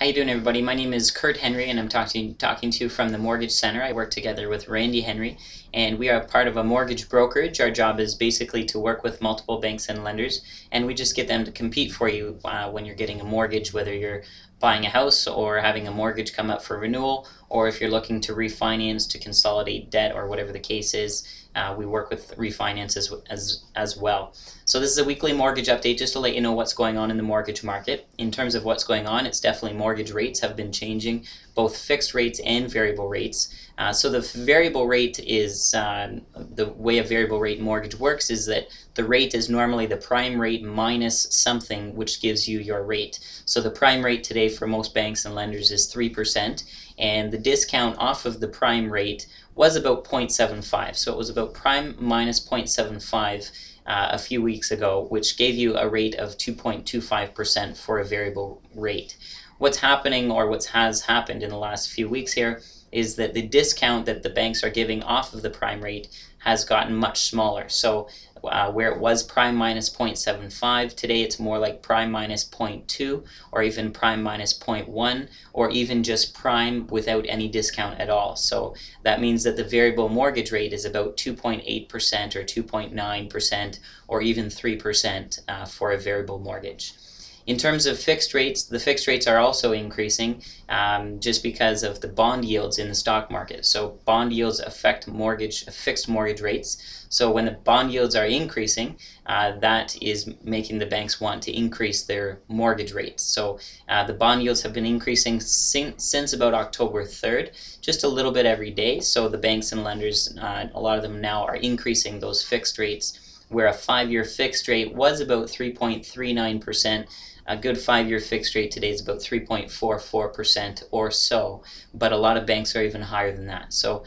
How you doing, everybody? My name is Kurt Henry, and I'm talking to you from the Mortgage Center. I work together with Randy Henry, and we are part of a mortgage brokerage. Our job is basically to work with multiple banks and lenders, and we just get them to compete for you when you're getting a mortgage, whether you're buying a house or having a mortgage come up for renewal, or if you're looking to refinance, to consolidate debt, or whatever the case is. We work with refinances as well. So this is a weekly mortgage update just to let you know what's going on in the mortgage market. In terms of what's going on, it's definitely mortgage rates have been changing, both fixed rates and variable rates. So the variable rate is, the way a variable rate mortgage works is that the rate is normally the prime rate minus something which gives you your rate. So the prime rate today for most banks and lenders is 3%, and the discount off of the prime rate was about 0.75. So it was about prime minus 0.75 a few weeks ago, which gave you a rate of 2.25% for a variable rate. What's happening, or what has happened in the last few weeks here, is that the discount that the banks are giving off of the prime rate has gotten much smaller. So where it was prime minus 0.75, today it's more like prime minus 0.2, or even prime minus 0.1, or even just prime without any discount at all. So that means that the variable mortgage rate is about 2.8% or 2.9% or even 3% for a variable mortgage. In terms of fixed rates, the fixed rates are also increasing just because of the bond yields in the stock market. So bond yields affect fixed mortgage rates. So when the bond yields are increasing, that is making the banks want to increase their mortgage rates. So the bond yields have been increasing since about October 3rd, just a little bit every day. So the banks and lenders, a lot of them now are increasing those fixed rates, where a 5-year fixed rate was about 3.39%. A good 5-year fixed rate today is about 3.44% or so, but a lot of banks are even higher than that. So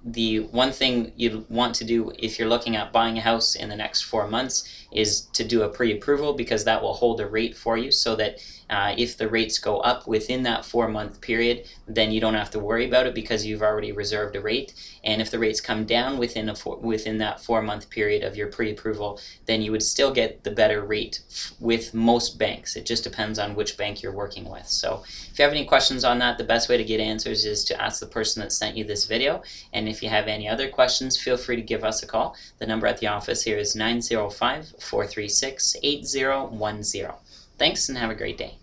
the one thing you'd want to do if you're looking at buying a house in the next 4 months is to do a pre-approval, because that will hold a rate for you, so that if the rates go up within that 4-month period, then you don't have to worry about it because you've already reserved a rate. And if the rates come down within that 4-month period of your pre-approval, then you would still get the better rate with most banks. It just depends on which bank you're working with. So if you have any questions on that, the best way to get answers is to ask the person that sent you this video. And if you have any other questions, feel free to give us a call. The number at the office here is 905-436-8010. Thanks, and have a great day.